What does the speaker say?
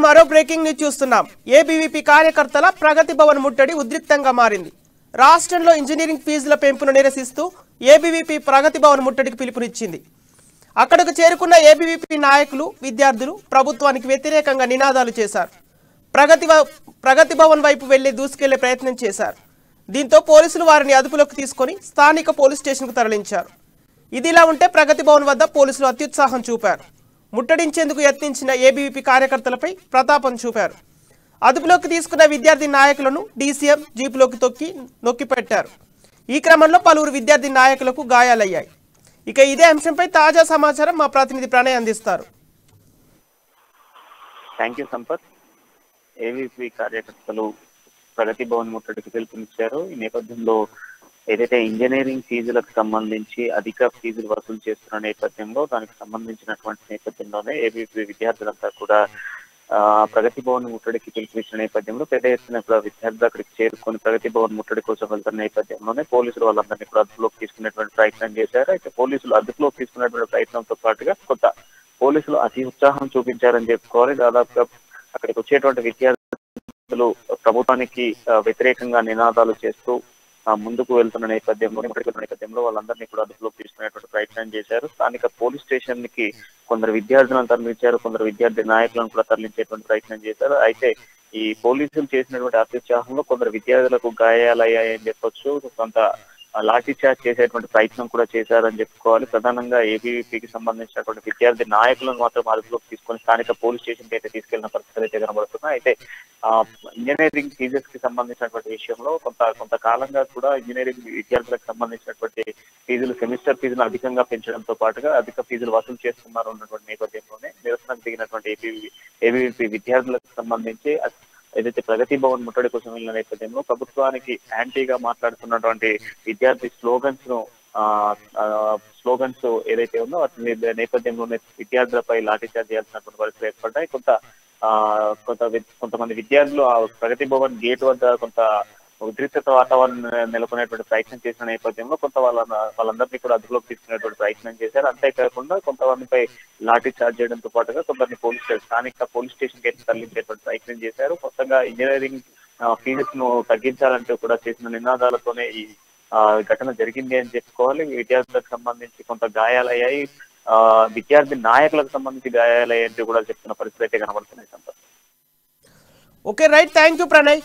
మరో breaking news చూస్తున్నాం. ABVP కార్యకర్తల ప్రగతి భవన్ ముట్టడి ఉద్రిక్తంగా మారింది. రాష్ట్రంలో ఇంజనీరింగ్ ఫీజుల పెంపును నిరసిస్తూ ఏబీవీపీ ప్రగతి భవన్ ముట్టడికి పిలుపునిచ్చింది. అక్కడకు చేరుకున్న ఏబీవీపీ నాయకులు, విద్యార్థులు ప్రభుత్వానికి వ్యతిరేకంగా నినాదాలు చేశారు. ప్రగతి భవన్ వైపు వెళ్లి దూసుకెళ్లే ప్రయత్నం చేశారు. దీంతో పోలీసులు వారిని అదుపులోకి తీసుకొని స్థానిక పోలీస్ స్టేషన్కు తరలించారు. ఇదిలా ఉంటే ప్రగతి భవన్ వద్ద పోలీసులు అత్యుత్సాహం చూపారు. ముట్టడించేందుకు యత్నించిన ఏబీవీపీ కార్యకర్తలపై ప్రతాపం చూపారు. అదుపులోకి తీసుకున్న విద్యార్థి నాయకులను డీసీఎం జీపులోకి నొక్కిపెట్టారు. ఈ క్రమంలో పలువురు విద్యార్థి నాయకులకు గాయాలయ్యాయి. ఇక ఇదే అంశంపై తాజా సమాచారం మా ప్రతినిధి ప్రణయ్ అందిస్తారు. Thank you Sampath. ఏబీవీపీ కార్యకర్తలు ప్రగతి భవన్ ముట్టడికి పిలుపునిచ్చారు. ఈ నేపథ్యంలో ఏదైతే ఇంజనీరింగ్ ఫీజులకు సంబంధించి అధిక ఫీజులు వసూలు చేస్తున్న నేపథ్యంలో దానికి సంబంధించినటువంటి నేపథ్యంలోనే ఏబీవీపీ విద్యార్థులంతా కూడా ప్రగతి భవన్ ముట్టడికి పిలుపునిచ్చిన నేపథ్యంలో పెద్ద ఎత్తున విద్యార్థులు అక్కడికి చేరుకొని ప్రగతి భవన్ ముట్టడి కోసం వెళ్తున్న నేపథ్యంలోనే పోలీసులు వాళ్ళందరినీ కూడా అదుపులోకి తీసుకునేటువంటి ప్రయత్నం చేశారు. అయితే పోలీసులు అదుపులోకి తీసుకున్నటువంటి ప్రయత్నంతో పాటుగా కొత్త పోలీసులు అతి ఉత్సాహం చూపించారని చెప్పుకోవాలి. దాదాపుగా అక్కడికి వచ్చేటువంటి విద్యార్థులు ప్రభుత్వానికి వ్యతిరేకంగా నినాదాలు చేస్తూ ముందుకు వెళ్తున్న నేపథ్యంలో వాళ్ళందరినీ కూడా అదుపులోకి తీసుకునేటువంటి ప్రయత్నం చేశారు. స్థానిక పోలీస్ స్టేషన్ కి కొందరు విద్యార్థులను తరలించారు, కొందరు విద్యార్థి నాయకులను కూడా తరలించేటువంటి ప్రయత్నం చేశారు. అయితే ఈ పోలీసులు చేసినటువంటి అత్యుత్సాహంలో కొందరు విద్యార్థులకు గాయాలయ్యాయని చెప్పొచ్చు. కొంత లాఠీ చార్జ్ చేసేటువంటి ప్రయత్నం కూడా చేశారని చెప్పుకోవాలి. ప్రధానంగా ఏబీవీపీకి సంబంధించినటువంటి విద్యార్థి నాయకులను మాత్రం అదుపులోకి తీసుకొని స్థానిక పోలీస్ స్టేషన్ కి అయితే తీసుకెళ్లిన పరిస్థితులు అయితే కనబడుతున్నాయి. అయితే ఇంజనీరింగ్ ఫీజెస్ కి సంబంధించినటువంటి విషయంలో కొంతకాలంగా కూడా ఇంజనీరింగ్ విద్యార్థులకు సంబంధించినటువంటి ఫీజులు సెమిస్టర్ ఫీజులు అధికంగా పెంచడంతో పాటుగా అధిక ఫీజులు వసూలు చేస్తున్నారు అన్నటువంటి నేపథ్యంలోనే నిరసనకు దిగినటువంటి ఏబీవీపీ విద్యార్థులకు సంబంధించి ఏదైతే ప్రగతి భవన్ ముట్టడి కోసం వెళ్ళిన నేపథ్యంలో ప్రభుత్వానికి యాంటీగా మాట్లాడుతున్నటువంటి విద్యార్థి స్లోగన్స్ ఏదైతే ఉందో వాటి నేపథ్యంలోనే విద్యార్థులపై లాఠీచార్జ్ చేయాల్సినటువంటి పరిస్థితులు ఏర్పడ్డాయి. కొంతమంది విద్యార్థులు ఆ ప్రగతి భవన్ గేట్ వద్ద కొంత ఉద్రిక్తత వాతావరణం నెలకొనేటువంటి ప్రయత్నం చేసిన నేపథ్యంలో వాళ్ళందరినీ కూడా అదుపులోకి తీసుకునేటువంటి ప్రయత్నం చేశారు. అంతేకాకుండా కొంతమందిపై లాఠీ చార్జ్ చేయడంతో పాటుగా కొందరిని స్థానిక పోలీస్ స్టేషన్ కి తరలించేటువంటి ప్రయత్నం చేశారు. కొత్తగా ఇంజనీరింగ్ ఫీజెస్ ను తగ్గించాలంటూ కూడా చేసిన నినాదాలతోనే ఈ ఘటన జరిగింది అని చెప్పుకోవాలి. విద్యార్థులకు సంబంధించి కొంత గాయాలయ్యాయి, విద్యార్థి నాయకులకు సంబంధించి గాయాలయ్యాయంటూ కూడా చెప్తున్న పరిస్థితి అయితే కనబడుతున్నాయి. Okay right, thank you Pranay.